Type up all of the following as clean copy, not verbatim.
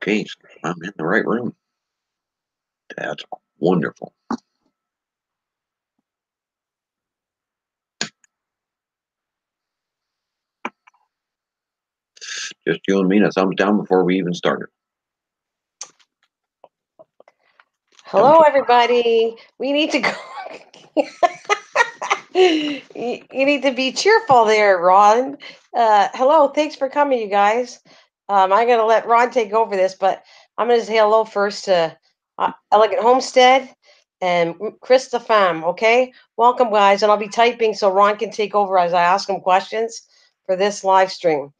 Okay, so I'm in the right room. That's wonderful. Just you and me and a thumbs down before we even started. Hello, everybody. We need to go. You need to be cheerful there, Ron. Hello, thanks for coming, you guys. I'm going to let Ron take over this, but I'm going to say hello first to Elegant Homestead and Chris the Fam, okay? Welcome, guys, and I'll be typing so Ron can take over as I ask him questions for this live stream.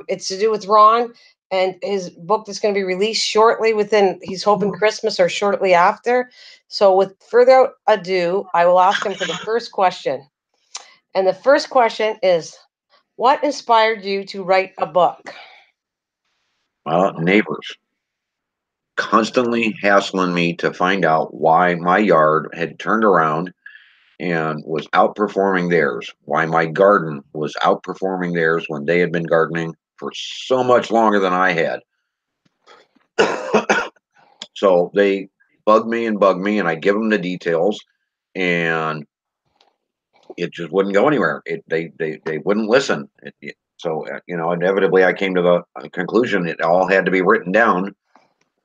It's to do with Ron and his book that's going to be released shortly he's hoping Christmas or shortly after. So with further ado, I will ask him for the first question. And the first question is, what inspired you to write a book? Neighbors constantly hassling me to find out why my yard had turned around and was outperforming theirs, why my garden was outperforming theirs when they had been gardening for so much longer than I had. So they bug me, and I give them the details, and it just wouldn't go anywhere. They wouldn't listen. So inevitably, I came to the conclusion it all had to be written down,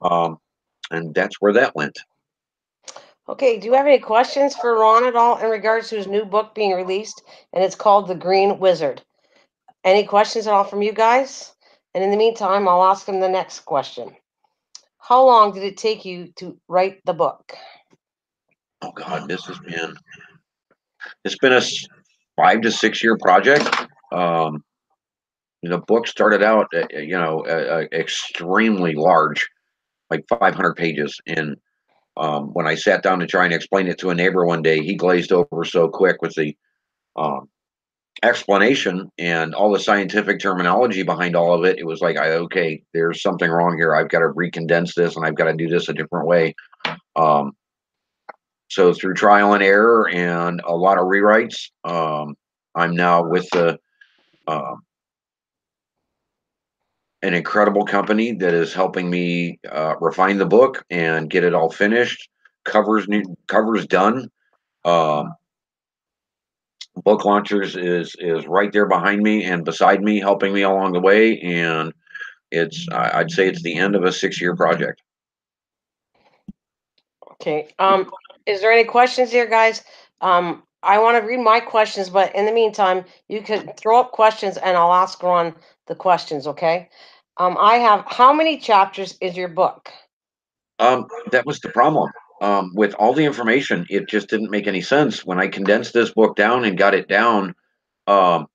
and that's where that went. Okay, do you have any questions for Ron at all in regards to his new book being released? And it's called The Green Wizard. Any questions at all from you guys? And in the meantime, I'll ask him the next question. How long did it take you to write the book? Oh God, it's been a 5 to 6 year project. The book started out, extremely large, like 500 pages, and when I sat down to try and explain it to a neighbor one day, he glazed over so quick with the um, explanation and all the scientific terminology behind all of it. It was like, okay, there's something wrong here. I've got to recondense this, and I've got to do this a different way. Um, so through trial and error and a lot of rewrites, I'm now with um, an incredible company that is helping me refine the book and get it all finished. Covers done. Um, Book Launchers is right there behind me and beside me, helping me along the way. And I'd say it's the end of a 6 year project. Okay. Is there any questions here, guys? I want to read my questions, but in the meantime, you could throw up questions and I'll ask Ron the questions, okay? I have, how many chapters is your book? That was the problem. With all the information, it just didn't make any sense. When I condensed this book down and got it down, um,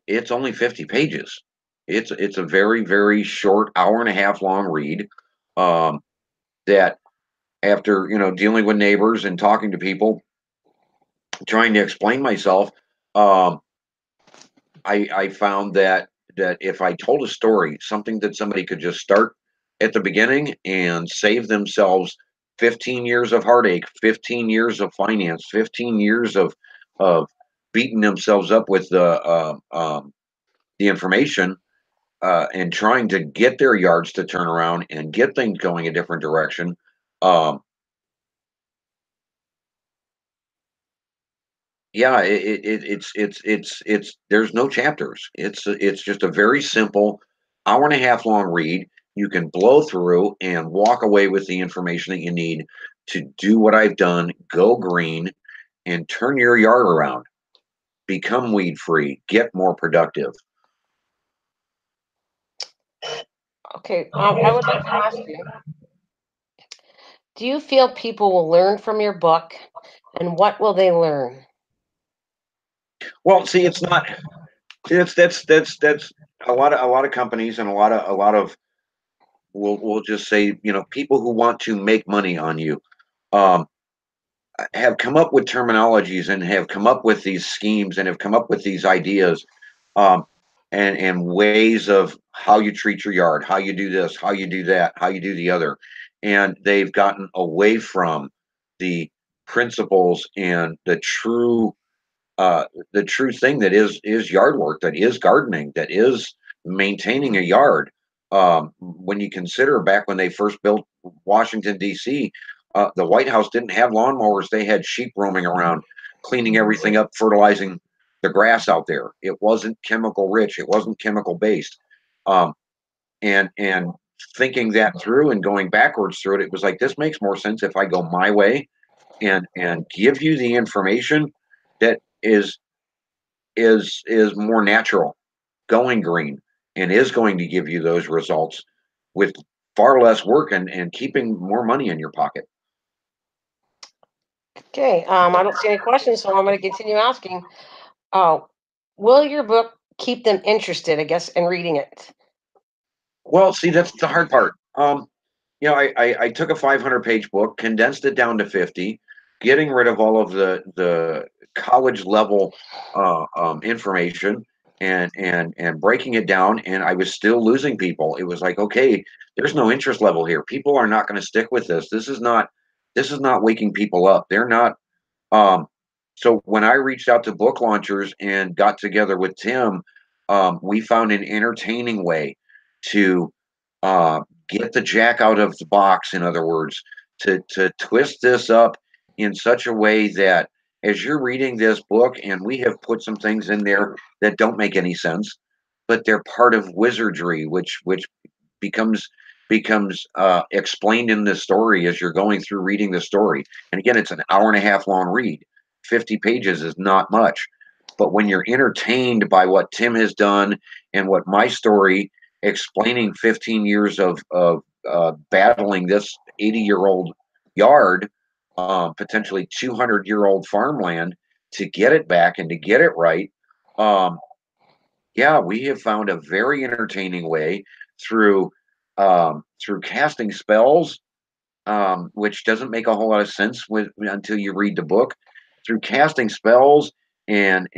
it's only 50 pages. It's a very, very short, hour and a half long read. Um, that after dealing with neighbors and talking to people, trying to explain myself, um, I found that if I told a story, something that somebody could just start at the beginning and save themselves 15 years of heartache, 15 years of finance, 15 years of beating themselves up with the information, and trying to get their yards to turn around and get things going a different direction. Um, yeah, it's there's no chapters. It's just a very simple hour and a half long read. You can blow through and walk away with the information that you need to do what I've done, go green, and turn your yard around, become weed free, get more productive. Okay, I would like to ask you, do you feel people will learn from your book, and what will they learn? Well, see, it's not. That's a lot of companies and a lot of we'll just say people who want to make money on you. Um, have come up with terminologies and have come up with these schemes and have come up with these ideas, um, and ways of how you treat your yard, how you do this, how you do that, how you do the other, and they've gotten away from the principles and the true thing that is yard work, that is gardening, that is maintaining a yard. When you consider back when they first built Washington, D.C., the White House didn't have lawnmowers. They had sheep roaming around, cleaning everything up, fertilizing the grass out there. It wasn't chemical rich. It wasn't chemical based. Um, and thinking that through and going backwards through it, it was like, this makes more sense if I go my way and give you the information that is more natural, going green, and is going to give you those results with far less work and keeping more money in your pocket. Okay. I don't see any questions, so I'm going to continue asking. Uh, will your book keep them interested, I guess, in reading it? Well, see, that's the hard part. I took a 500-page book, condensed it down to 50, getting rid of all of the college level information and breaking it down, and I was still losing people. It was like, okay, there's no interest level here. People are not going to stick with this. This is not waking people up. They're not. Um, so when I reached out to book launchers and got together with Tim, we found an entertaining way to uh, get the jack out of the box. In other words, to twist this up in such a way that as you're reading this book, and we have put some things in there that don't make any sense, but they're part of wizardry, which becomes explained in the story as you're going through reading the story. And again, it's an hour and a half long read. 50 pages is not much. But when you're entertained by what Tim has done and what my story explaining 15 years of battling this 80-year-old yard, potentially 200-year-old farmland, to get it back and to get it right. Yeah, we have found a very entertaining way through through casting spells, which doesn't make a whole lot of sense until you read the book. Through casting spells and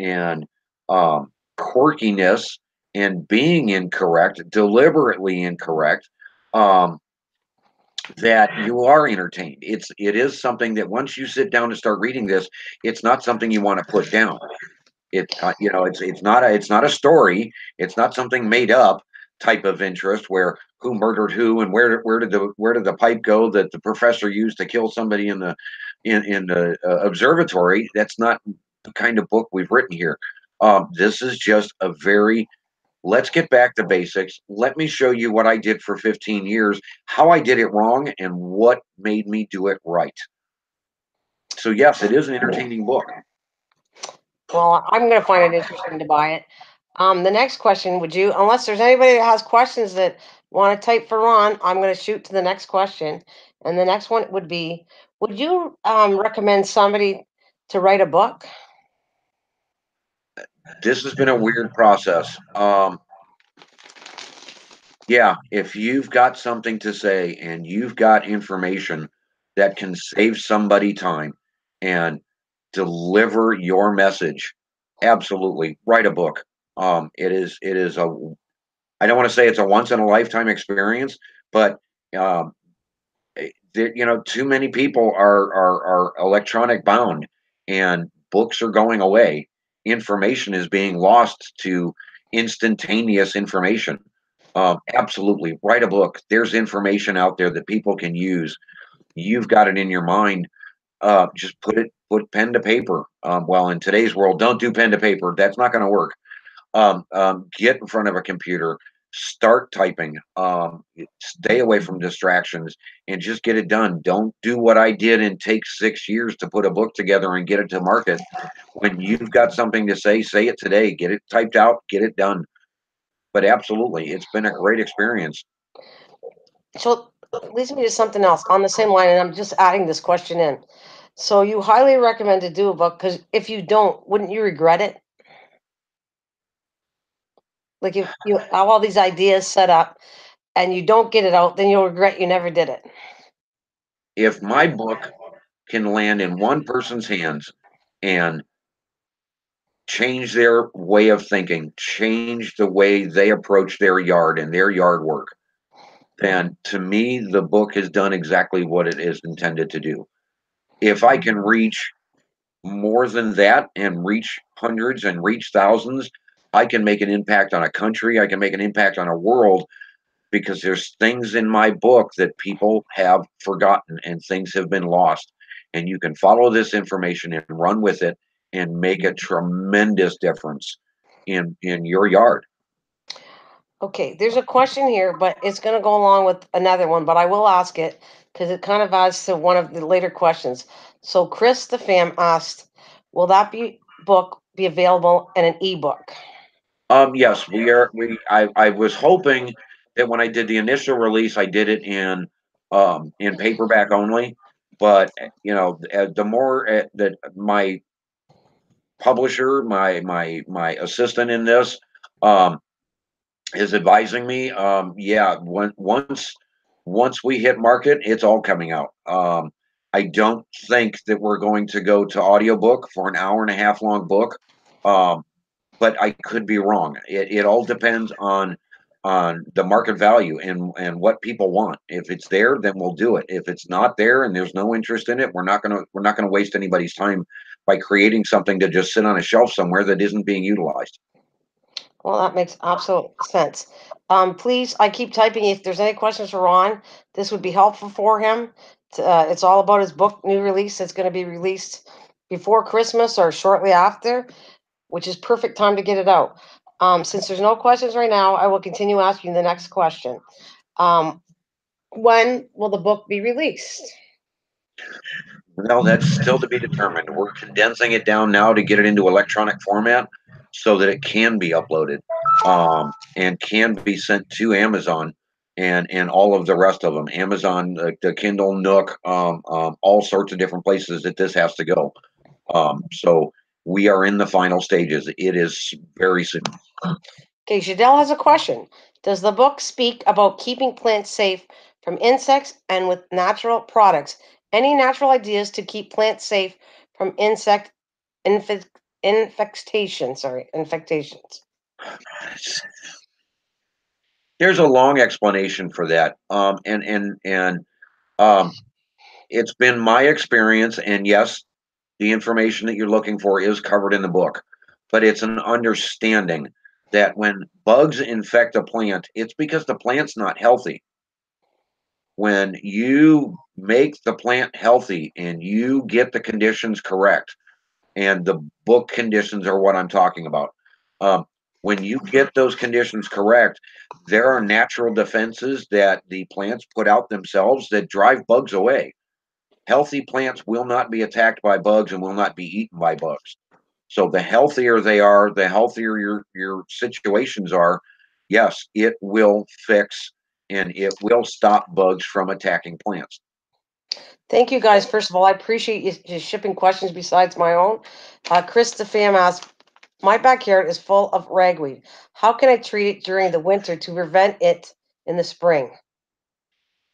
quirkiness and being incorrect, deliberately incorrect, um, that you are entertained. It is something that once you sit down to start reading this, it's not something you want to put down. It's not a story. It's not something made up type of interest where who murdered who and where did the pipe go that the professor used to kill somebody in the observatory. That's not the kind of book we've written here. This is just a very, let's get back to basics. Let me show you what I did for 15 years, how I did it wrong, and what made me do it right. So yes, it is an entertaining book. Well, I'm going to find it interesting to buy it. The next question, would you, unless there's anybody that has questions that want to type for Ron, I'm going to shoot to the next question. And the next one would be, would you recommend somebody to write a book? This has been a weird process. Yeah, if you've got something to say and you've got information that can save somebody time and deliver your message, absolutely write a book. It is a, I don't want to say it's a once in a lifetime experience, but um, too many people are electronic bound, and books are going away. Information is being lost to instantaneous information. Absolutely, write a book. There's information out there that people can use. You've got it in your mind. Just put pen to paper. Well, in today's world, don't do pen to paper. That's not going to work. Get in front of a computer, start typing, stay away from distractions, and just get it done. Don't do what I did and take 6 years to put a book together and get it to market. When you've got something to say it today. Get it typed out, get it done. But absolutely, it's been a great experience. So it leads me to something else on the same line, and I'm just adding this question in. So you highly recommend to do a book because if you don't, wouldn't you regret it? Like if you have all these ideas set up and you don't get it out, then you'll regret you never did it. If my book can land in one person's hands and change their way of thinking, change the way they approach their yard and their yard work, then to me, the book has done exactly what it is intended to do. If I can reach more than that and reach hundreds and reach thousands, I can make an impact on a country, I can make an impact on a world because there's things in my book that people have forgotten and things have been lost. And you can follow this information and run with it and make a tremendous difference in your yard. Okay, there's a question here, but it's going to go along with another one, but I will ask it because it kind of adds to one of the later questions. So Chris the fam asked, will that be book be available in an ebook? Yes, we are. I was hoping that when I did the initial release, I did it in paperback only. But the more that my publisher, my assistant in this, um, is advising me, yeah, once we hit market, it's all coming out. I don't think that we're going to go to audiobook for an hour and a half long book. Um, but I could be wrong. It all depends on the market value and what people want. If it's there, then we'll do it. If it's not there and there's no interest in it, we're not gonna waste anybody's time by creating something to just sit on a shelf somewhere that isn't being utilized. Well, that makes absolute sense. Please, I keep typing. If there's any questions for Ron, this would be helpful for him. It's all about his book new release. It's going to be released before Christmas or shortly after, which is perfect time to get it out. Since there's no questions right now, I will continue asking the next question. Um, when will the book be released? Well, that's still to be determined. We're condensing it down now to get it into electronic format so that it can be uploaded, and can be sent to Amazon and all of the rest of them. Amazon, the Kindle, Nook, all sorts of different places that this has to go. So we are in the final stages. It is very soon. Okay, Jadelle has a question. Does the book speak about keeping plants safe from insects and with natural products? Any natural ideas to keep plants safe from insect inf- infestation? Sorry, infectations. There's a long explanation for that, and um, it's been my experience. And yes, the information that you're looking for is covered in the book, but it's an understanding that when bugs infect a plant, it's because the plant's not healthy. When you make the plant healthy and you get the conditions correct, and the book conditions are what I'm talking about. Um, when you get those conditions correct, there are natural defenses that the plants put out themselves that drive bugs away. Healthy plants will not be attacked by bugs and will not be eaten by bugs. So the healthier they are, the healthier your situations are. Yes, it will fix and it will stop bugs from attacking plants. Thank you guys. First of all, I appreciate you shipping questions besides my own. Chris the fam asked, my backyard is full of ragweed. How can I treat it during the winter to prevent it in the spring?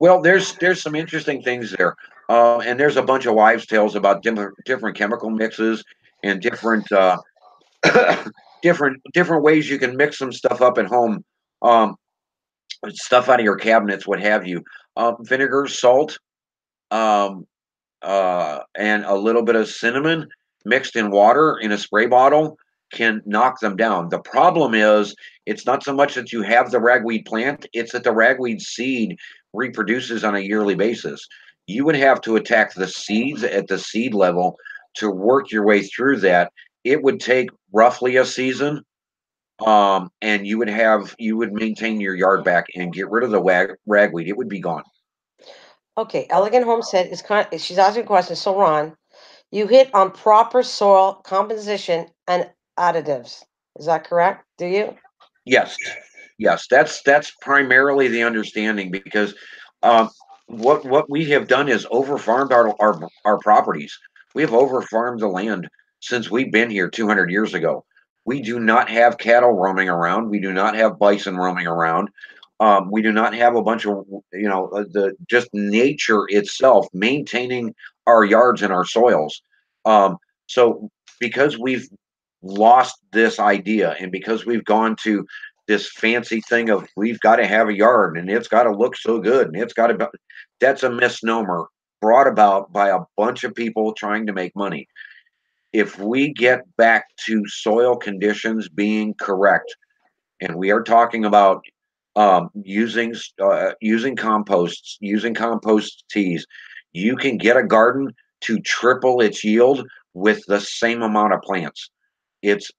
Well, there's some interesting things there, and there's a bunch of wives' tales about different chemical mixes and different ways you can mix some stuff up at home, um, stuff out of your cabinets, what have you. Vinegar, salt, um, and a little bit of cinnamon mixed in water in a spray bottle can knock them down. The problem is it's not so much that you have the ragweed plant, it's that the ragweed seed reproduces on a yearly basis. You would have to attack the seeds at the seed level to work your way through that. It would take roughly a season, and you would maintain your yard back and get rid of the ragweed. It would be gone. Okay, Elegant Homestead is she's asking a question. So Ron, you hit on proper soil composition and additives. Is that correct? Do you? Yes, yes, that's primarily the understanding because um, what we have done is over farmed our properties. We have over farmed the land since we've been here 200 years ago. We do not have cattle roaming around. We do not have bison roaming around. We do not have a bunch of the just nature itself maintaining our yards and our soils. So because we've lost this idea and because we've gone to this fancy thing of we've got to have a yard and it's got to look so good and it's got to be, that's a misnomer brought about by a bunch of people trying to make money. If we get back to soil conditions being correct, and we are talking about using composts, using compost teas, you can get a garden to triple its yield with the same amount of plants. It's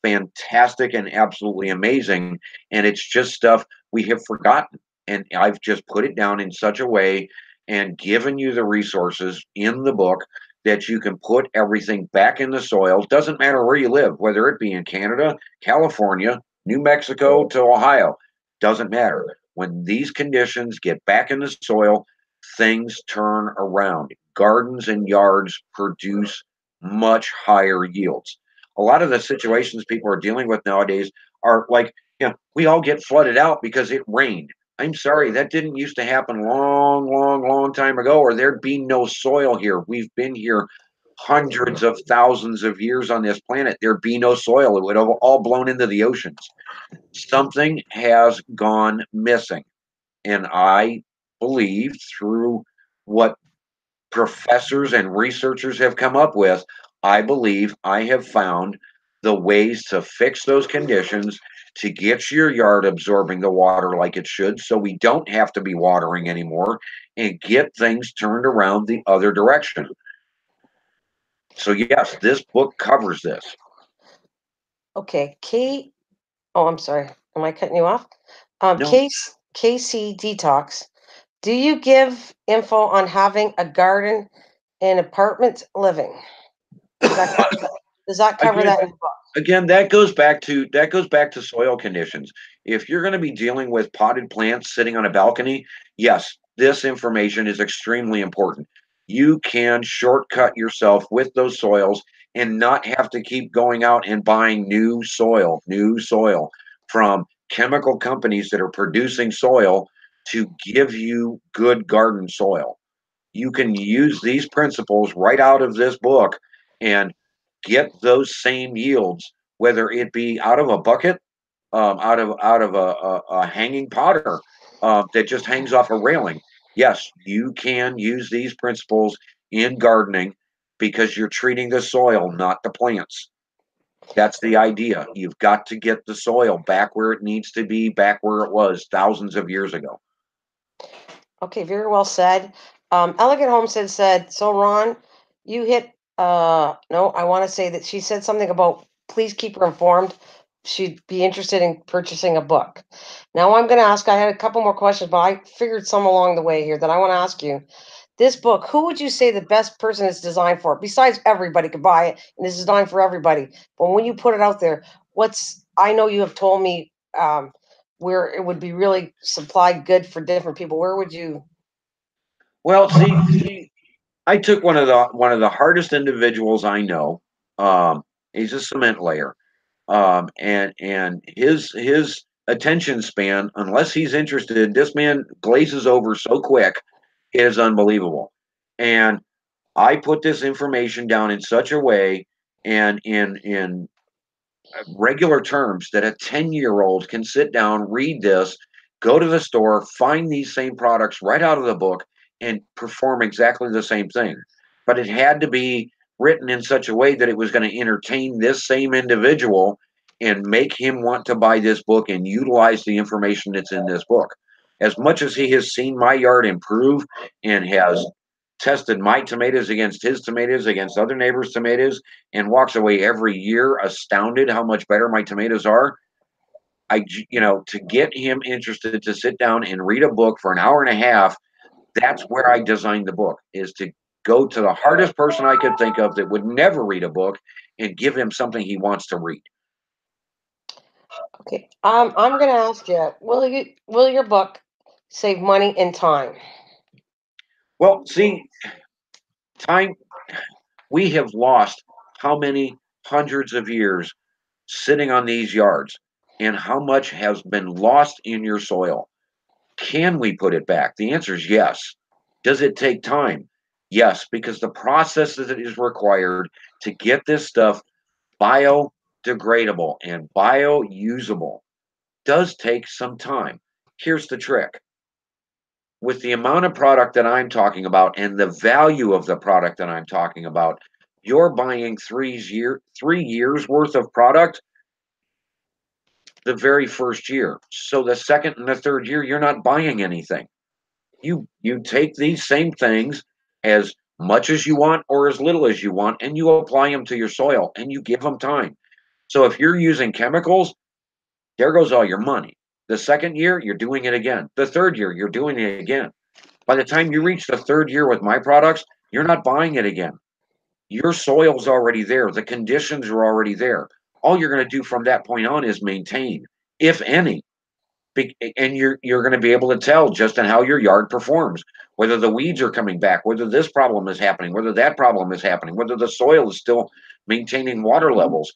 fantastic and absolutely amazing, and it's just stuff we have forgotten. And I've just put it down in such a way and given you the resources in the book that you can put everything back in the soil. Doesn't matter where you live, whether it be in Canada, California, New Mexico to Ohio. Doesn't matter. When these conditions get back in the soil, things turn around. Gardens and yards produce much higher yields. A lot of the situations people are dealing with nowadays are like, we all get flooded out because it rained. I'm sorry, that didn't used to happen long, long, long time ago, or there'd be no soil here. We've been here hundreds of thousands of years on this planet. There'd be no soil. It would have all blown into the oceans. Something has gone missing. And I believe through what professors and researchers have come up with, I believe I have found the ways to fix those conditions to get your yard absorbing the water like it should so we don't have to be watering anymore and get things turned around the other direction. So, yes, this book covers this. Okay, Kate. Oh, I'm sorry. Am I cutting you off? No, KC Detox. Do you give info on having a garden in apartment living? Does that cover that? Does that cover again, that in the book? Again, that goes back to soil conditions. If you're going to be dealing with potted plants sitting on a balcony, yes, this information is extremely important. You can shortcut yourself with those soils and not have to keep going out and buying new soil from chemical companies that are producing soil to give you good garden soil. You can use these principles right out of this book and get those same yields, whether it be out of a bucket, out of a hanging potter that just hangs off a railing. Yes, you can use these principles in gardening because you're treating the soil, not the plants. That's the idea. You've got to get the soil back where it needs to be, back where it was thousands of years ago. Okay, very well said. Elegant Homestead said, so Ron, you hit, no, I want to say that she said something about please keep her informed. She'd be interested in purchasing a book. Now I'm going to ask, I had a couple more questions, but I figured some along the way here that I want to ask you. This book, who would you say the best person is designed for? Besides, everybody could buy it, and it's designed for everybody. But when you put it out there, I know you have told me where it would be really supplied good for different people. Where would you? Well, see, I took one of the hardest individuals I know. He's a cement layer, and his attention span, unless he's interested, this man glazes over so quick, it is unbelievable. And I put this information down in such a way and in regular terms that a 10-year-old can sit down, read this, go to the store, find these same products right out of the book, and perform exactly the same thing. But it had to be written in such a way that it was going to entertain this same individual and make him want to buy this book and utilize the information that's in this book. As much as he has seen my yard improve and has tested my tomatoes against his tomatoes, against other neighbors' tomatoes, and walks away every year astounded how much better my tomatoes are. To get him interested to sit down and read a book for an hour and a half, that's where I designed the book, is to go to the hardest person I could think of that would never read a book and give him something he wants to read. Okay, I'm going to ask you, will your book save money and time? Well, see, time, we have lost how many hundreds of years sitting on these yards and how much has been lost in your soil. Can we put it back? The answer is yes. Does it take time? Yes, because the process that is required to get this stuff biodegradable and biousable does take some time. Here's the trick. With the amount of product that I'm talking about and the value of the product that I'm talking about, you're buying 3 years worth of product. the very first year. So the second and the third year, you're not buying anything. You take these same things as much as you want or as little as you want, and you apply them to your soil and you give them time. So if you're using chemicals, there goes all your money. The second year, you're doing it again. The third year, you're doing it again. By the time you reach the third year with my products, you're not buying it again. Your soil's already there. The conditions are already there. All you're going to do from that point on is maintain, if any. And you're going to be able to tell just in how your yard performs, whether the weeds are coming back, whether this problem is happening, whether that problem is happening, whether the soil is still maintaining water levels.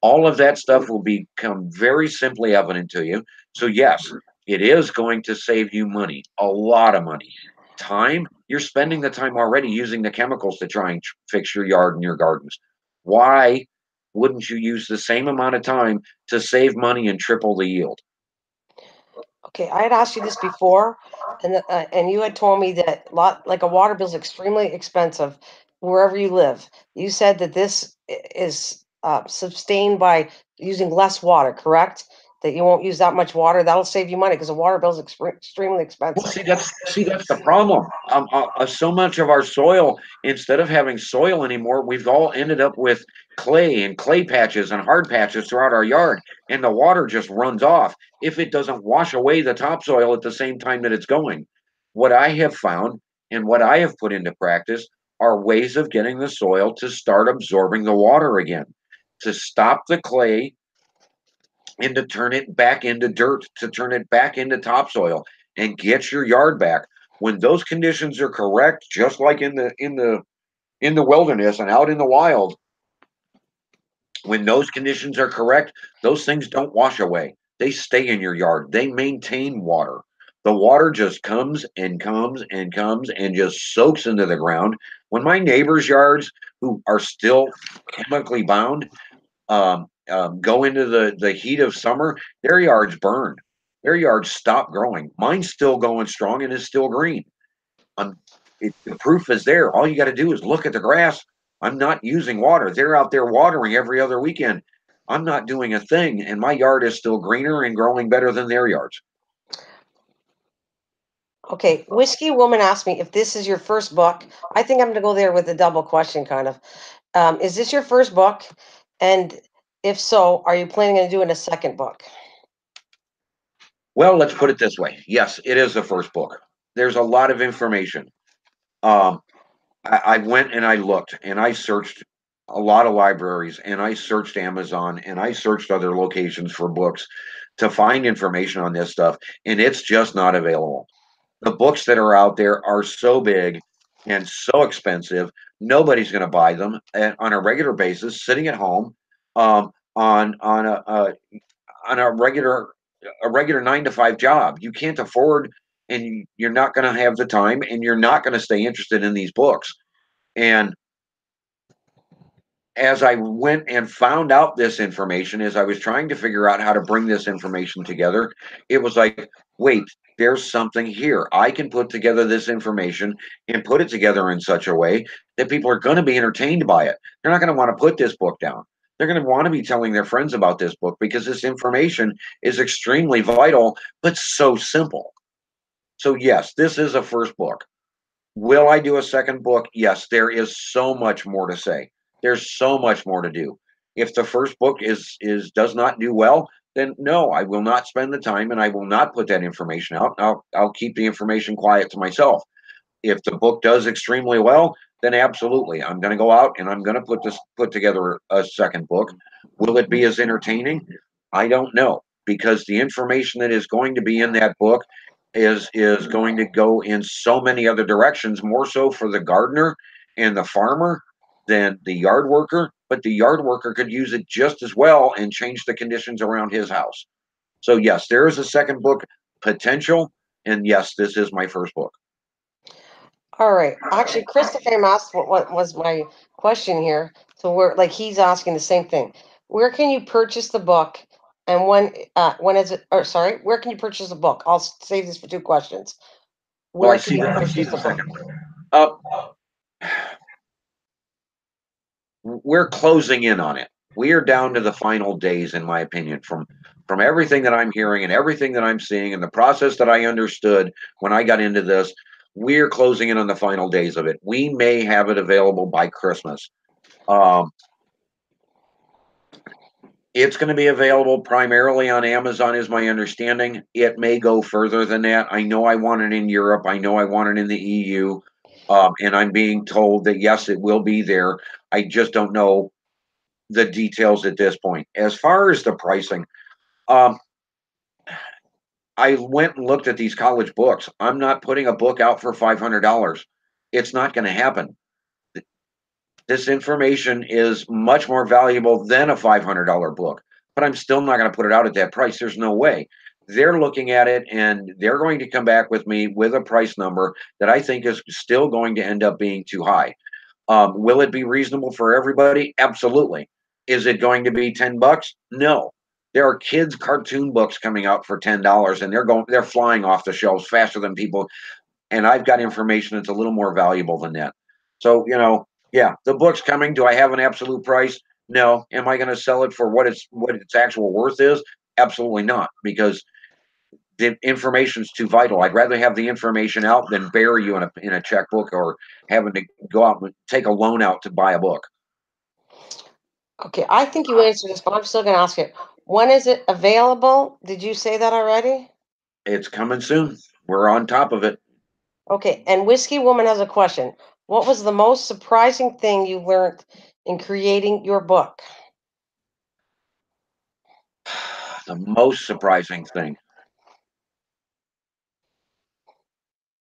All of that stuff will become very simply evident to you. So yes, it is going to save you money, a lot of money. Time, you're spending the time already using the chemicals to try and fix your yard and your gardens. Why wouldn't you use the same amount of time to save money and triple the yield? Okay, I had asked you this before, and you had told me that like a water bill is extremely expensive wherever you live. You said that this is sustained by using less water, correct? That you won't use that much water. That'll save you money because a water bill is extremely Well, expensive. see that's the problem. So much of our soil, instead of having soil anymore, we've all ended up with clay and clay patches and hard patches throughout our yard, and the water just runs off if it doesn't wash away the topsoil at the same time that it's going. What I have found and what I have put into practice are ways of getting the soil to start absorbing the water again, to stop the clay and to turn it back into dirt, to turn it back into topsoil and get your yard back. When those conditions are correct, just like in the wilderness and out in the wild, when those conditions are correct, those things don't wash away. They stay in your yard. They maintain water. The water just comes and comes and comes and just soaks into the ground. When my neighbors' yards, who are still chemically bound, go into the heat of summer, their yards burn. Their yards stop growing. Mine's still going strong and is still green. I'm, the proof is there. All you got to do is look at the grass. I'm not using water. They're out there watering every other weekend. I'm not doing a thing, and my yard is still greener and growing better than their yards. Okay, Whiskey Woman asked me if this is your first book. I think I'm going to go there with a double question, kind of. Is this your first book? And if so, are you planning on doing a second book? Well, let's put it this way. Yes, it is the first book. There's a lot of information. Um, I went and I looked and I searched a lot of libraries and I searched Amazon and I searched other locations for books to find information on this stuff, and it's just not available. The books that are out there are so big and so expensive, nobody's going to buy them on a regular basis, sitting at home on on a regular 9 to 5 job. You can't afford, and you're not going to have the time, and you're not going to stay interested in these books. And as I went and found out this information, as I was trying to figure out how to bring this information together, it was like, wait, there's something here. I can put together this information and put it together in such a way that people are going to be entertained by it. They're not going to want to put this book down. They're going to want to be telling their friends about this book because this information is extremely vital, but so simple. So, yes, this is a first book. Will I do a second book? Yes, there is so much more to say. There's so much more to do. If the first book is does not do well, then no, I will not spend the time and I will not put that information out. I'll keep the information quiet to myself. If the book does extremely well, then absolutely, I'm going to go out and I'm going to put together a second book. Will it be as entertaining? I don't know, because the information that is going to be in that book is going to go in so many other directions, more so for the gardener and the farmer than the yard worker. But the yard worker could use it just as well and change the conditions around his house. So yes, there is a second book potential, and yes, this is my first book. All right. Actually, Christopher asked what was my question here. So we're like he's asking the same thing. Where can you purchase the book, and when is it? Or sorry, where can you purchase the book? I'll save this for two questions. Oh, I Where can see you that. I see purchase the the book? second one. Uh, we're closing in on it. We are down to the final days, in my opinion, from from everything that I'm hearing and everything that I'm seeing and the process that I understood when I got into this, we're closing in on the final days of it. We may have it available by Christmas. Um, it's going to be available primarily on Amazon, is my understanding. It may go further than that. I know I want it in Europe. I know I want it in the EU. And I'm being told that yes, it will be there. I just don't know the details at this point. As far as the pricing, um, I went and looked at these college books. I'm not putting a book out for $500. It's not going to happen. This information is much more valuable than a $500 book, but I'm still not going to put it out at that price. There's no way. They're looking at it and they're going to come back with me with a price number that I think is still going to end up being too high. Will it be reasonable for everybody? Absolutely. Is it going to be $10? No. There are kids' cartoon books coming out for $10, and they're flying off the shelves faster than people. And I've got information that's a little more valuable than that. So yeah, the book's coming. Do I have an absolute price? No. Am I going to sell it for what its actual worth is? Absolutely not, because the information's too vital. I'd rather have the information out than bury you in a checkbook or having to go out and take a loan out to buy a book. Okay, I think you answered this, but I'm still going to ask it. When is it available? Did you say that already? It's coming soon. We're on top of it. Okay, and Whiskey Woman has a question. What was the most surprising thing you learned in creating your book? The most surprising thing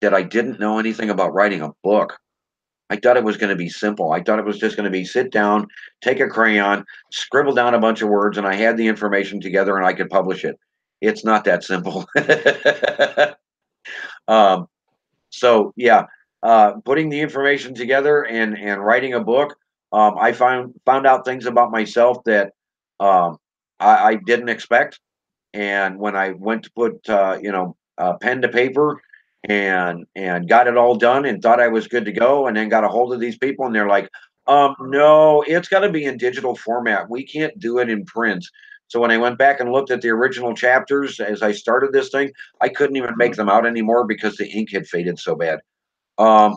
that I didn't know anything about writing a book. I thought it was going to be simple. I thought it was just going to be sit down, take a crayon, scribble down a bunch of words, and I had the information together and I could publish it. It's not that simple. um, so yeah, putting the information together and writing a book, I found out things about myself that I didn't expect. And when I went to put pen to paper and got it all done and thought I was good to go, and then got a hold of these people and they're like, no, it's got to be in digital format. We can't do it in print. So when I went back and looked at the original chapters as I started this thing, I couldn't even make them out anymore because the ink had faded so bad. Um,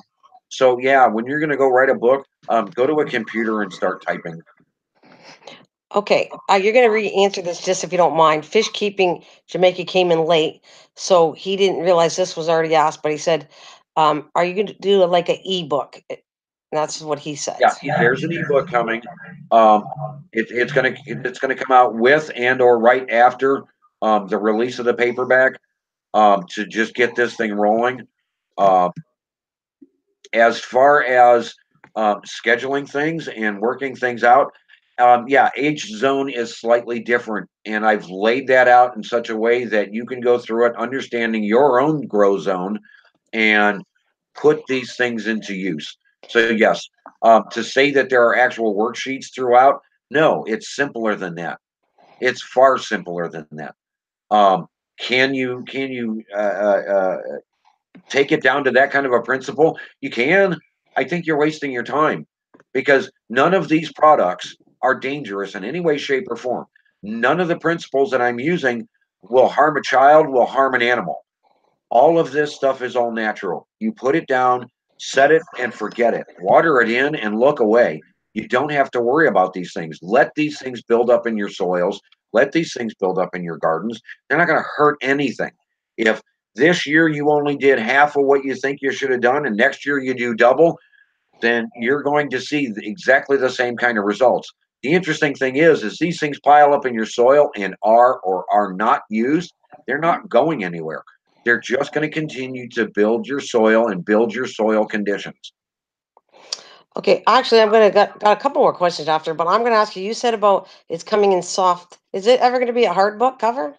so yeah, when you're going to go write a book, go to a computer and start typing. Okay, you're going to re-answer this just if you don't mind. Fish keeping Jamaica came in late, so he didn't realize this was already asked. But he said, "Are you going to do like an ebook?" That's what he said. Yeah, there's an ebook coming. It's gonna come out with and or right after the release of the paperback, to just get this thing rolling. Um, as far as scheduling things and working things out, yeah, age zone is slightly different, and I've laid that out in such a way that you can go through it, understanding your own grow zone and put these things into use. So yes, to say that there are actual worksheets throughout, no, it's simpler than that. It's far simpler than that. Um, can you take it down to that kind of a principle? You can. I think you're wasting your time because none of these products are dangerous in any way, shape, or form. None of the principles that I'm using will harm a child, will harm an animal. All of this stuff is all natural. You put it down, set it, and forget it. Water it in and look away. You don't have to worry about these things. Let these things build up in your soils. Let these things build up in your gardens. They're not going to hurt anything. If this year you only did half of what you think you should have done, and next year you do double, then you're going to see exactly the same kind of results. The interesting thing is these things pile up in your soil and are or are not used. They're not going anywhere. They're just going to continue to build your soil and build your soil conditions. Okay, actually, I'm going to got a couple more questions after, but I'm going to ask you. You said about it's coming in soft. Is it ever going to be a hard book cover?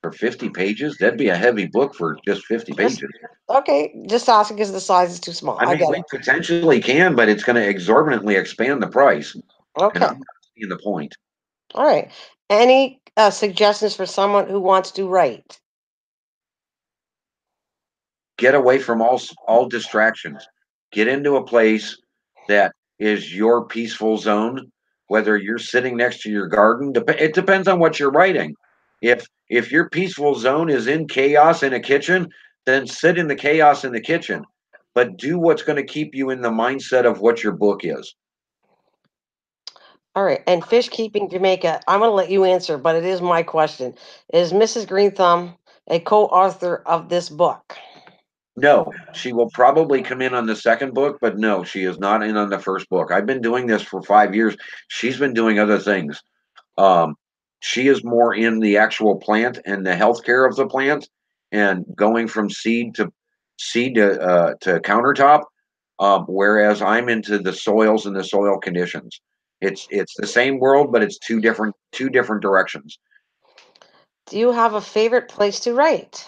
For 50 pages, that'd be a heavy book for just 50 Just pages. okay. Just asking because the size is too small. I I mean, get we it. potentially can, but it's going to exorbitantly expand the price. And Okay, I'm not seeing the point. all right. Any suggestions for someone who wants to write? Get away from all distractions. Get into a place that is your peaceful zone. whether you're sitting next to your garden. It depends on what you're writing. If your peaceful zone is in chaos in a kitchen, then sit in the chaos in the kitchen, but do what's going to keep you in the mindset of what your book is. All right. And fish keeping Jamaica, I'm going to let you answer, but it is my question. Is Mrs. Green Thumb a co-author of this book? No, she will probably come in on the second book, but no, she is not in on the first book. I've been doing this for 5 years. She's been doing other things. Um, she is more in the actual plant and the healthcare of the plant, and going from seed to countertop. Whereas I'm into the soils and the soil conditions. It's the same world, but it's two different directions. Do you have a favorite place to write?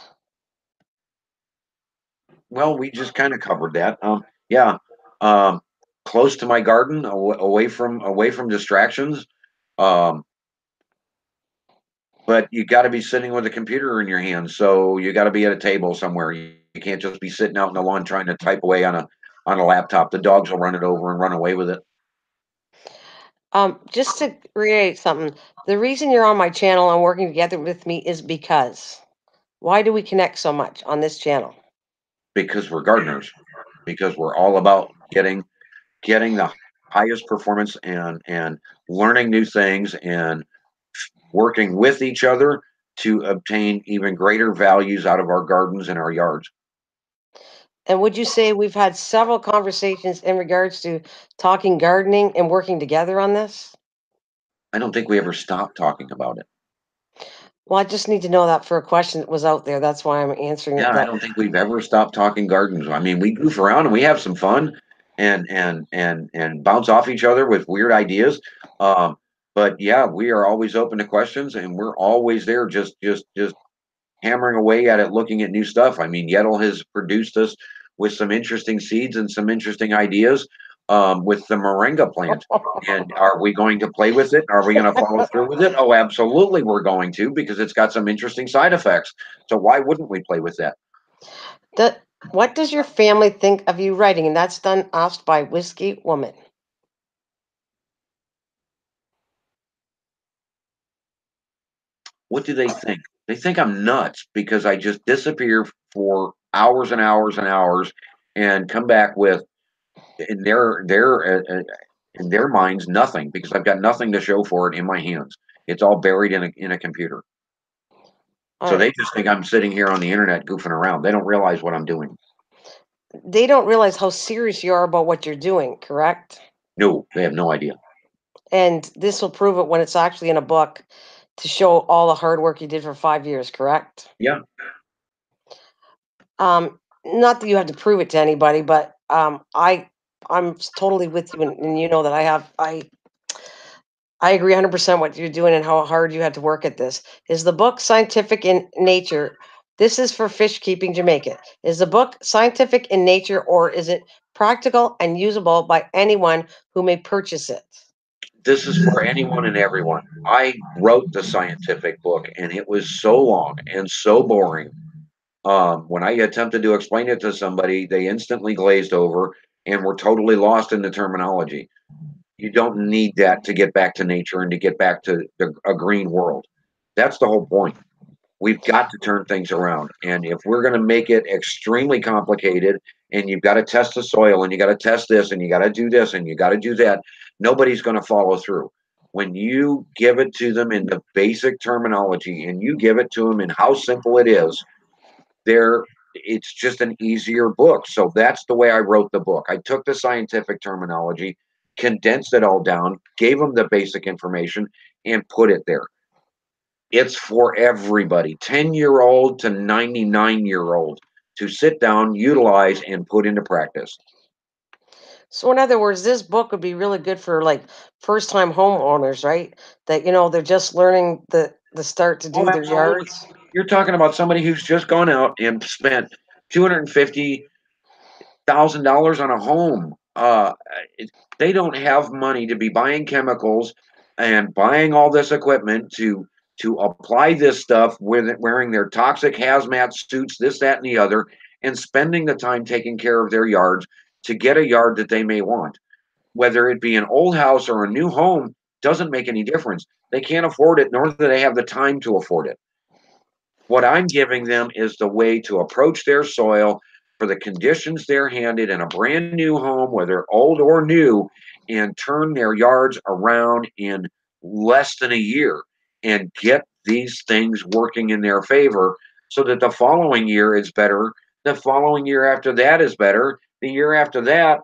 Well, we just kind of covered that. Yeah, um, close to my garden, away from distractions. Um, but you got to be sitting with a computer in your hand, so you got to be at a table somewhere. You can't just be sitting out in the lawn trying to type away on a laptop. The dogs will run it over and run away with it. Just to reiterate something, the reason you're on my channel and working together with me is because why do we connect so much on this channel? Because we're gardeners, because we're all about getting the highest performance and learning new things and working with each other to obtain even greater values out of our gardens and our yards. And would you say we've had several conversations in regards to talking gardening and working together on this? I don't think we ever stopped talking about it. Well, I just need to know that for a question that was out there. That's why I'm answering Yeah, I that. don't think we've ever stopped talking gardens. I mean, we goof around and we have some fun and bounce off each other with weird ideas. Um, but yeah, we are always open to questions and we're always there just hammering away at it, looking at new stuff. I mean, Yettle has produced us with some interesting seeds and some interesting ideas with the moringa plant. And are we going to play with it? Are we going to follow through with it? Oh, absolutely, we're going to, because it's got some interesting side effects. So why wouldn't we play with that? What does your family think of you writing? And that's done asked by Whiskey Woman. What do they think? They think I'm nuts because I just disappear for hours and hours and hours and come back with in their minds nothing, because I've got nothing to show for it in my hands. It's all buried in a computer. All So right. they just think I'm sitting here on the internet goofing around. They don't realize what I'm doing. They don't realize how serious you are about what you're doing, correct? No, they have no idea. And this will prove it when it's actually in a book to show all the hard work you did for 5 years, correct? Yeah, Not that you have to prove it to anybody, but I'm totally with you, and you know that I agree 100% what you're doing and how hard you had to work at this. Is the book scientific in nature? This is for fish keeping Jamaica. Is the book scientific in nature or is it practical and usable by anyone who may purchase it? this is for anyone and everyone. I wrote the scientific book and it was so long and so boring. When I attempted to explain it to somebody, they instantly glazed over and were totally lost in the terminology. You don't need that to get back to nature and to get back to a green world. That's the whole point. We've got to turn things around. And if we're going to make it extremely complicated and you've got to test the soil and you got to test this and you got to do this and you got to do that, nobody's going to follow through. When you give it to them in the basic terminology and you give it to them in how simple it is, there it's just an easier book. So that's the way I wrote the book. I took the scientific terminology, condensed it all down, gave them the basic information, and put it there. It's for everybody, 10-year-old to 99-year-old, to sit down, utilize, and put into practice. So in other words, this book would be really good for like first time homeowners, right? That they're just learning the start to Oh, do their absolutely. yards. You're talking about somebody who's just gone out and spent 250,000 dollars on a home. They don't have money to be buying chemicals and buying all this equipment to apply this stuff with it, wearing their toxic hazmat suits, this, that, and the other, and spending the time taking care of their yards to get a yard that they may want. Whether it be an old house or a new home, Doesn't make any difference. They can't afford it, nor do they have the time to afford it. What I'm giving them is the way to approach their soil for the conditions they're handed in a brand new home, whether old or new, and turn their yards around in less than a year and get these things working in their favor so that the following year is better. The following year after that is better. The year after that,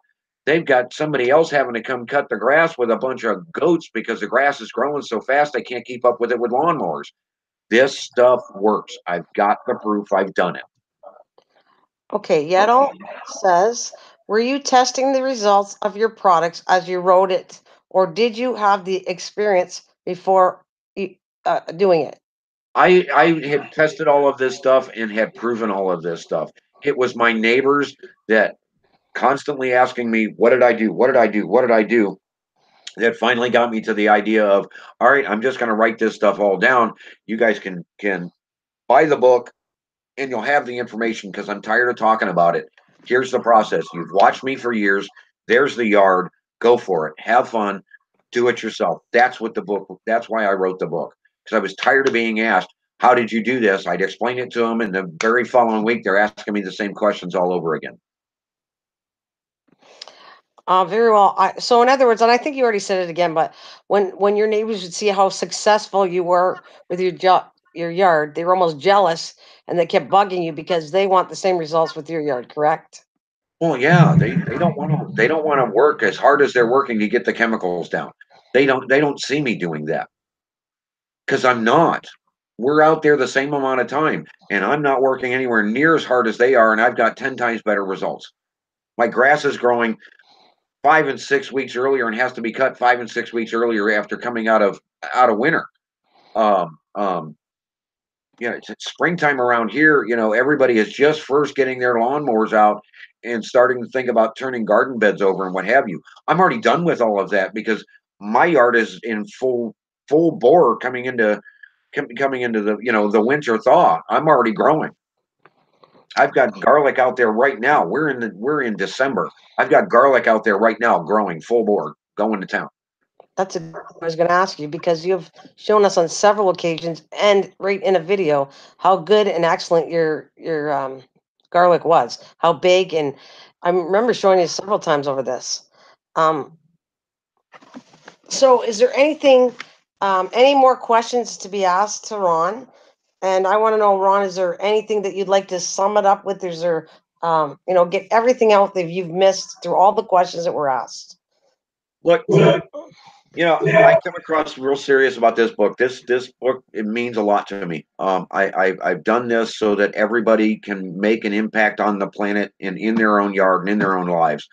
they've got somebody else having to come cut the grass with a bunch of goats because the grass is growing so fast they can't keep up with it with lawnmowers. This stuff works. I've got the proof. I've done it. Okay, Yeto says, were you testing the results of your products as you wrote it, or did you have the experience before doing it? I had tested all of this stuff and had proven all of this stuff. It was my neighbors that constantly asking me, "What did I do? What did I do? What did I do?" That finally got me to the idea of, all right, I'm just going to write this stuff all down. You guys can buy the book and you'll have the information because I'm tired of talking about it. Here's the process. You've watched me for years. There's the yard. Go for it. Have fun. Do it yourself. That's why I wrote the book because I was tired of being asked, how did you do this? I'd explain it to them. And the very following week, they're asking me the same questions all over again. Very well. So, in other words, and I think you already said it again, but when your neighbors would see how successful you were with your yard, they were almost jealous, and they kept bugging you because they want the same results with your yard. Correct? Well, yeah, they don't want to work as hard as they're working to get the chemicals down. They don't see me doing that because I'm not. We're out there the same amount of time, and I'm not working anywhere near as hard as they are, and I've got 10 times better results. My grass is growing 5 and 6 weeks earlier and has to be cut 5 and 6 weeks earlier after coming out of winter. Um, um, it's springtime around here. Everybody is just first getting their lawnmowers out and starting to think about turning garden beds over and what have you. I'm already done with all of that because my yard is in full bore coming into the winter thaw. I'm already growing. I've got garlic out there right now. We're in December. I've got garlic out there right now growing full bore, going to town. That's I was going to ask you because you've shown us on several occasions and right in a video how good and excellent your garlic was. How big, and I remember showing you several times over this. Um, so, is there any more questions to be asked to Ron? And I want to know, Ron, is there anything that you'd like to sum it up with? Is there, get everything out that you've missed through all the questions that were asked? Look, I come across real serious about this book. This book, it means a lot to me. I've done this so that everybody can make an impact on the planet and in their own yard and in their own lives.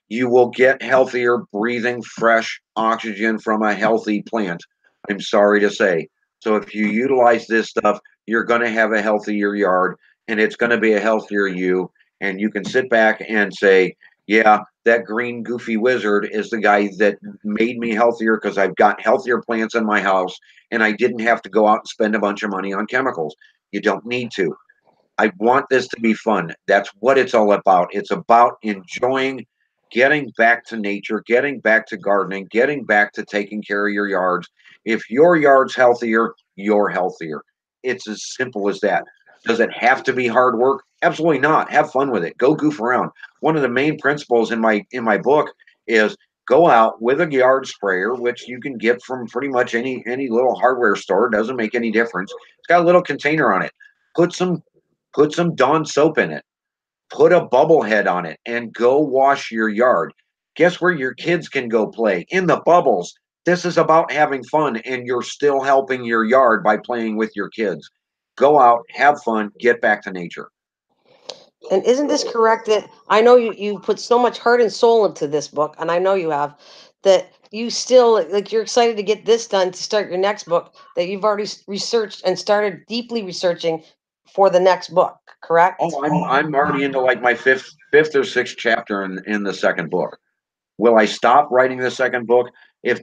You will get healthier breathing fresh oxygen from a healthy plant. I'm sorry to say. So if you utilize this stuff, you're going to have a healthier yard and it's going to be a healthier you. And you can sit back and say, yeah, that green goofy wizard is the guy that made me healthier because I've got healthier plants in my house and I didn't have to go out and spend a bunch of money on chemicals. You don't need to. I want this to be fun. That's what it's all about. It's about enjoying getting back to nature, getting back to gardening, getting back to taking care of your yards. If your yard's healthier, you're healthier. It's as simple as that. Does it have to be hard work? Absolutely not. Have fun with it. Go goof around. One of the main principles in my book is go out with a yard sprayer, which you can get from pretty much any little hardware store. It doesn't make any difference. It's got a little container on it. Put some Dawn soap in it, put a bubble head on it, and go wash your yard. Guess where your kids can go play? In the bubbles. This is about having fun, and you're still helping your yard by playing with your kids. Go out, have fun, get back to nature. And isn't this correct that I know you put so much heart and soul into this book, and I know you have, that you still like you're excited to get this done to start your next book that you've already researched and started deeply researching for the next book, correct? Oh, I'm already into like my fifth or sixth chapter in the second book. Will I stop writing the second book? If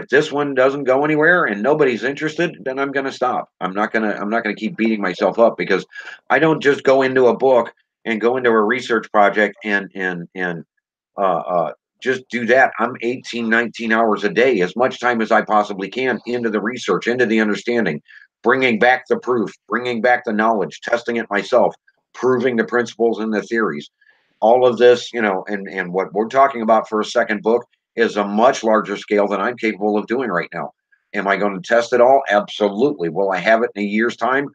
this one doesn't go anywhere and nobody's interested, then I'm going to stop. I'm not going to keep beating myself up because I don't just go into a book and go into a research project and just do that. I'm 18, 19 hours a day, as much time as I possibly can into the research, into the understanding, bringing back the proof, bringing back the knowledge, testing it myself, proving the principles and the theories. All of this, and what we're talking about for a second book is a much larger scale than I'm capable of doing right now. Am I going to test it all? Absolutely. Will I have it in a year's time?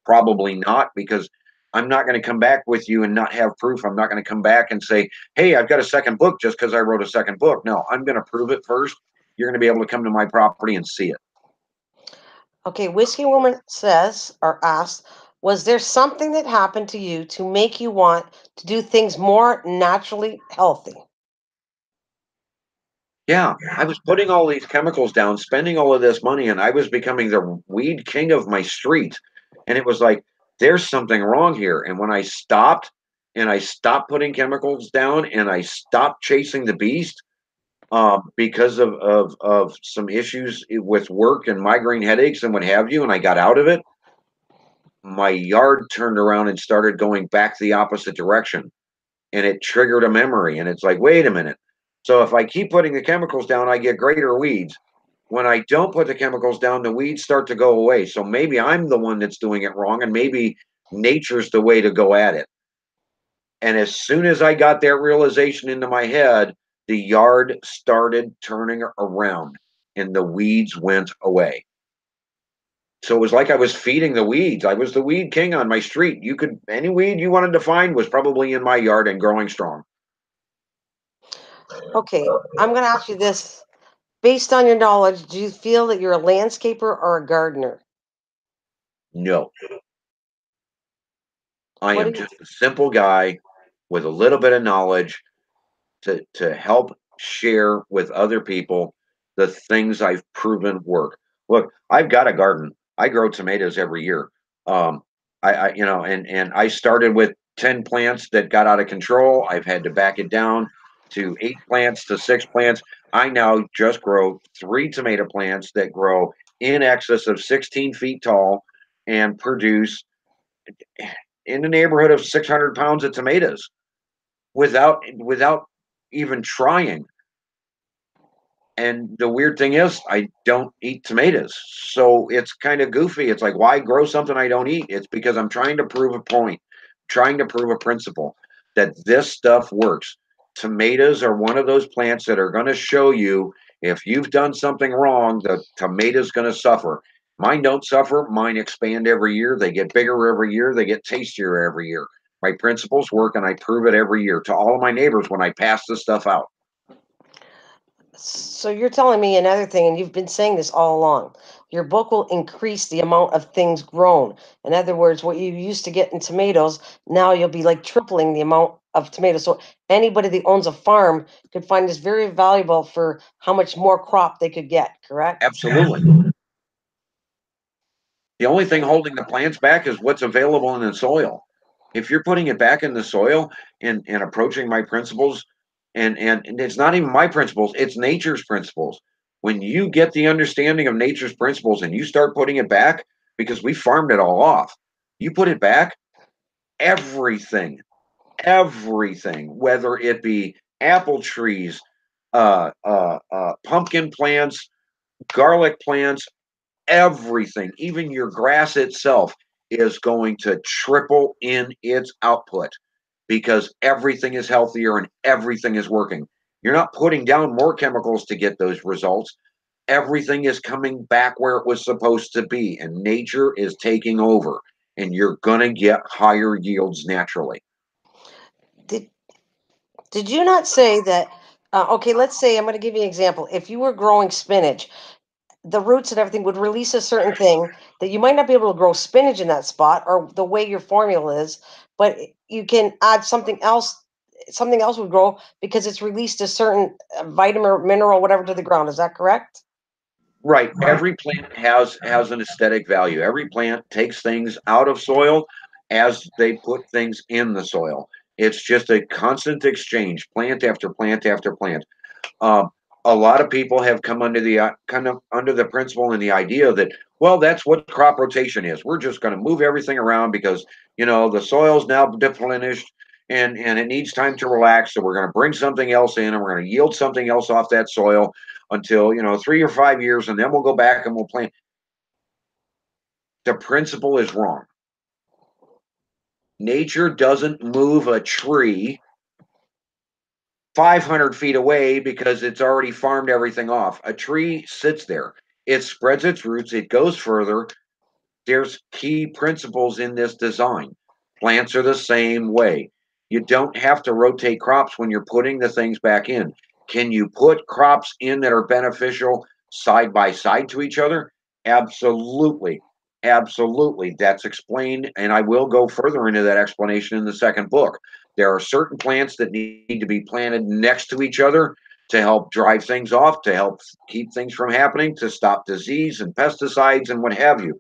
Probably not, because I'm not going to come back with you and not have proof. I'm not going to come back and say, hey, I've got a second book just because I wrote a second book. No, I'm going to prove it first. You're going to be able to come to my property and see it. Okay, Whiskey Woman says or asks, was there something that happened to you to make you want to do things more naturally healthy? Yeah, I was putting all these chemicals down, spending all of this money, and I was becoming the weed king of my street. And it was like, there's something wrong here. And when I stopped and I stopped putting chemicals down and I stopped chasing the beast, because of some issues with work and migraine headaches and what have you, and I got out of it, my yard turned around and started going back the opposite direction, and it triggered a memory. And it's like, wait a minute. So if I keep putting the chemicals down, I get greater weeds. When I don't put the chemicals down, the weeds start to go away. So maybe I'm the one that's doing it wrong, and maybe nature's the way to go at it. And as soon as I got that realization into my head, the yard started turning around and the weeds went away. So it was like I was feeding the weeds. I was the weed king on my street. You could, any weed you wanted to find was probably in my yard and growing strong. Okay, I'm going to ask you this. Based on your knowledge, do you feel that you're a landscaper or a gardener? No, I What do am you just a simple guy with a little bit of knowledge to help share with other people the things I've proven work. Look, I've got a garden. I grow tomatoes every year. Um, and I started with 10 plants that got out of control. I've had to back it down to 8 plants to 6 plants. I now just grow 3 tomato plants that grow in excess of 16 feet tall and produce in the neighborhood of 600 pounds of tomatoes without even trying. And the weird thing is, I don't eat tomatoes. So it's kind of goofy. It's like, why grow something I don't eat? It's because I'm trying to prove a point, trying to prove a principle that this stuff works. Tomatoes are one of those plants that are going to show you if you've done something wrong, the tomato's going to suffer. Mine don't suffer. Mine expand every year. They get bigger every year. They get tastier every year. My principles work and I prove it every year to all of my neighbors when I pass this stuff out. So you're telling me another thing, and you've been saying this all along. Your book will increase the amount of things grown. In other words, what you used to get in tomatoes, now you'll be like tripling the amount of tomatoes. So anybody that owns a farm could find this very valuable for how much more crop they could get, correct? Absolutely. The only thing holding the plants back is what's available in the soil. If you're putting it back in the soil and approaching my principles, and it's not even my principles, it's nature's principles. When you get the understanding of nature's principles and you start putting it back, because we farmed it all off, you put it back, everything, everything, whether it be apple trees, pumpkin plants, garlic plants, everything, even your grass itself, is going to triple in its output because everything is healthier and everything is working. You're not putting down more chemicals to get those results. Everything is coming back where it was supposed to be, and nature is taking over, and you're going to get higher yields naturally. Did did you not say that? Okay, let's say I'm going to give you an example. If you were growing spinach, the roots and everything would release a certain thing that you might not be able to grow spinach in that spot or the way your formula is, but you can add something else would grow because it's released a certain vitamin or mineral, whatever, to the ground. Is that correct? Right. Every plant has an aesthetic value. Every plant takes things out of soil as they put things in the soil. It's just a constant exchange, plant after plant after plant. Um, a lot of people have come under the kind of under the principle and the idea that, well, that's what crop rotation is. We're just going to move everything around because the soil's now depleted. and it needs time to relax. So we're going to bring something else in, and we're going to yield something else off that soil until 3 or 5 years, and then we'll go back and we'll plant. The principle is wrong. Nature doesn't move a tree 500 feet away because it's already farmed everything off. A tree sits there, it spreads its roots, it goes further. There's key principles in this design. Plants are the same way. You don't have to rotate crops when you're putting the things back in. Can you put crops in that are beneficial side by side to each other? Absolutely. Absolutely. That's explained, and I will go further into that explanation in the second book. There are certain plants that need to be planted next to each other to help drive things off, to help keep things from happening, to stop disease and pesticides and what have you.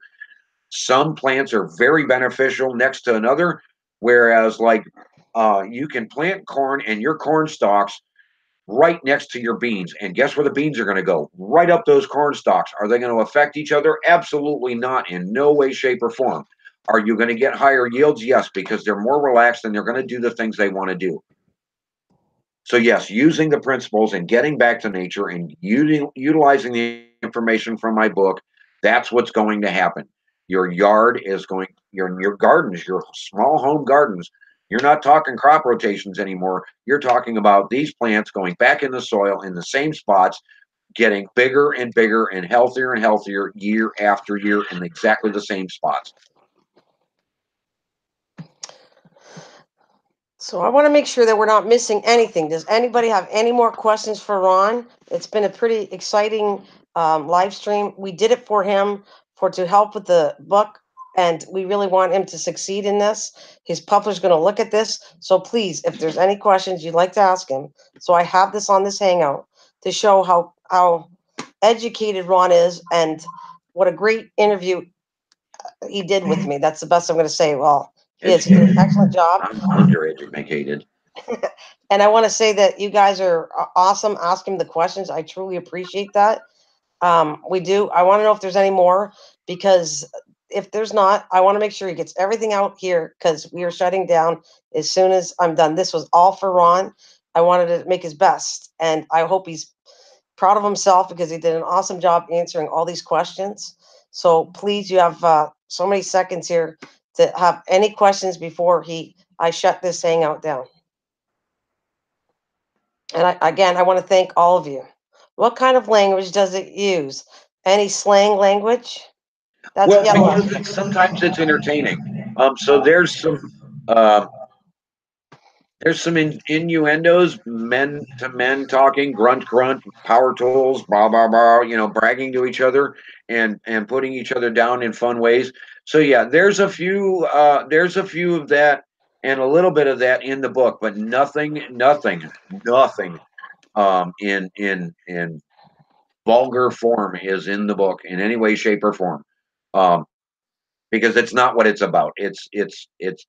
Some plants are very beneficial next to another, whereas you can plant corn and your corn stalks right next to your beans. And guess where the beans are going to go? Right up those corn stalks. Are they going to affect each other? Absolutely not, in no way, shape, or form. Are you going to get higher yields? Yes, because they're more relaxed and they're going to do the things they want to do. So yes, using the principles and getting back to nature and utilizing the information from my book, that's what's going to happen. Your yard is going, your gardens, your small home gardens. You're not talking crop rotations anymore. You're talking about these plants going back in the soil in the same spots, getting bigger and bigger and healthier year after year in exactly the same spots. So I want to make sure that we're not missing anything. Does anybody have any more questions for Ron? It's been a pretty exciting live stream. We did it for him to help with the book, and we really want him to succeed in this. His publisher's going to look at this. So please, if there's any questions you'd like to ask him, so I have this on this Hangout to show how educated Ron is and what a great interview he did with me. That's the best I'm going to say. Well, he is. He did an excellent job. I'm undereducated. And I want to say that you guys are awesome asking the questions. I truly appreciate that. We do. I want to know if there's any more, because if there's not, I want to make sure he gets everything out here, because we are shutting down as soon as I'm done. This was all for Ron. I wanted to make his best, and I hope he's proud of himself because he did an awesome job answering all these questions. So please, you have so many seconds here to have any questions before I shut this hangout down. And I want to thank all of you. What kind of language does it use? Any slang language? That's Well, yellow. because sometimes it's entertaining. So uh, there's some innuendos, men to men talking, grunt grunt, power tools, blah blah blah. Bragging to each other and putting each other down in fun ways. So yeah, there's a few. There's a few of that and a little bit of that in the book, but nothing. In vulgar form is in the book in any way, shape, or form. Um, because it's not what it's about. It's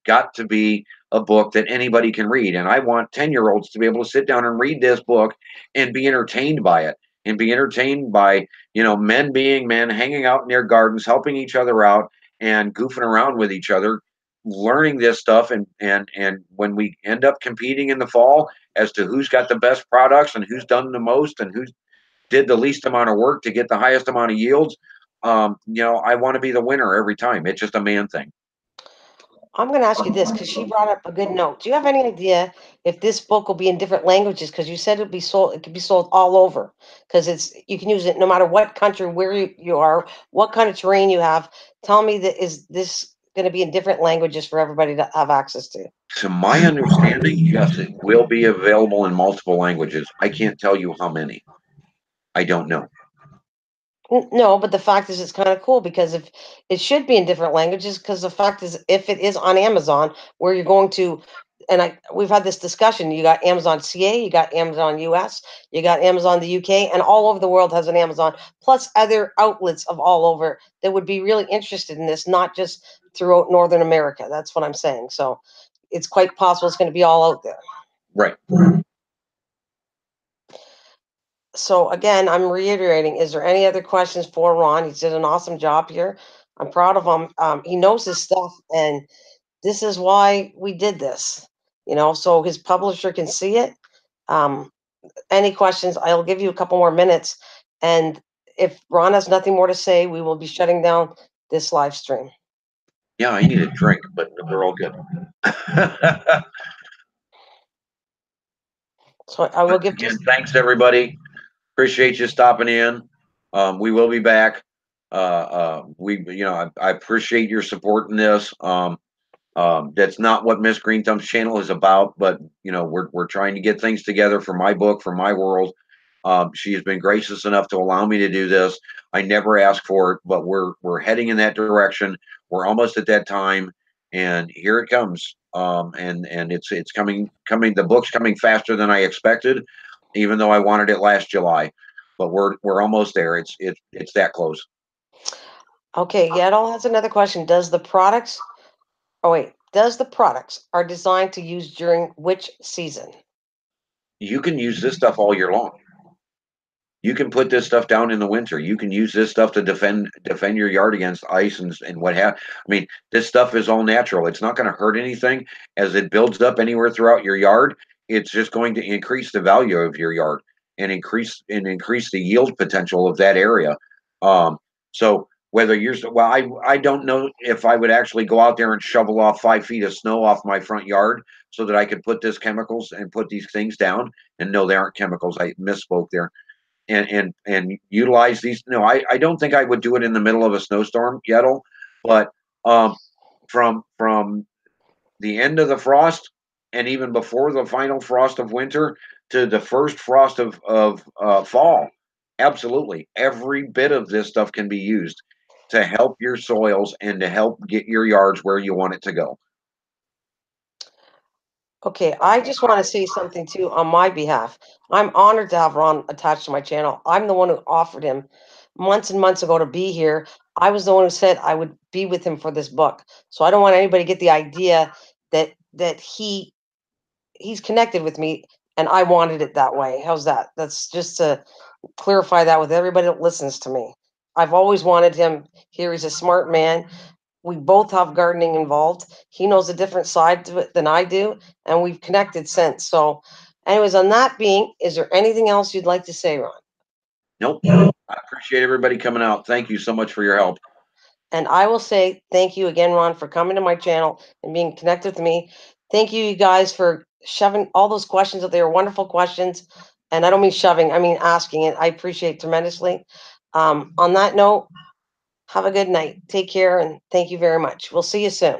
got to be a book that anybody can read. And I want 10-year-olds to be able to sit down and read this book and be entertained by it and be entertained by, men being men, hanging out in their gardens, helping each other out and goofing around with each other, learning this stuff. And when we end up competing in the fall as to who's got the best products and who's done the most and who's did the least amount of work to get the highest amount of yields, I want to be the winner every time. It's just a man thing. I'm going to ask you this because she brought up a good note. Do you have any idea if this book will be in different languages? Because you said it'd be sold, it could be sold all over. Because you can use it no matter what country, where you are, what kind of terrain you have. Tell me, that is this going to be in different languages for everybody to have access to? To my understanding, yes, it will be available in multiple languages. I can't tell you how many. I don't know. No, but the fact is, it's kind of cool because if it should be in different languages, because the fact is, if it is on Amazon, where you're going to, and we've had this discussion. You got Amazon CA, you got Amazon US, you got Amazon the UK, and all over the world has an Amazon, plus other outlets of all over that would be really interested in this, not just throughout Northern America. That's what I'm saying. So it's quite possible it's going to be all out there. Right. So again, I'm reiterating, is there any other questions for Ron? He did an awesome job here. I'm proud of him. He knows his stuff, and this is why we did this. so his publisher can see it. Um, any questions? I'll give you a couple more minutes. And if Ron has nothing more to say, we will be shutting down this live stream. Yeah, I need a drink, but we're all good. So I will give Again, just thanks everybody. Appreciate you stopping in. We will be back. I appreciate your support in this. That's not what Miss Green Thumb's channel is about, but we're trying to get things together for my book, for my world. She has been gracious enough to allow me to do this. I never asked for it, but we're heading in that direction. We're almost at that time, and here it comes. And it's coming. The book's coming faster than I expected, even though I wanted it last July. But we're almost there. It's that close. okay. Yaddle has another question. Does the products are designed to use during which season? You can use this stuff all year long. You can put this stuff down in the winter. You can use this stuff to defend your yard against ice and what have. I mean, this stuff is all natural. It's not going to hurt anything as it builds up anywhere throughout your yard. It's just going to increase the value of your yard and increase the yield potential of that area. So whether you're well, I don't know if I would actually go out there and shovel off 5 feet of snow off my front yard so that I could put this chemicals and put these things down. And no, they aren't chemicals. I misspoke there and utilize these. No, I don't think I would do it in the middle of a snowstorm, Yettle, but um, from the end of the frost and even before the final frost of winter to the first frost of fall, absolutely every bit of this stuff can be used to help your soils and to help get your yards where you want it to go. Okay, I just want to say something too on my behalf. I'm honored to have Ron attached to my channel. I'm the one who offered him months and months ago to be here. I was the one who said I would be with him for this book. So I don't want anybody to get the idea that he's connected with me and I wanted it that way. How's that? That's just to clarify that with everybody that listens to me. I've always wanted him here. He's a smart man. We both have gardening involved. He knows a different side to it than I do, and we've connected since. So, anyways, on that being, is there anything else you'd like to say, Ron? Nope. I appreciate everybody coming out. Thank you so much for your help. And I will say thank you again, Ron, for coming to my channel and being connected with me. Thank you, you guys, for shoving all those questions up. They were wonderful questions. And I don't mean shoving, I mean asking it. I appreciate it tremendously. On that note, have a good night. Take care and thank you very much. We'll see you soon.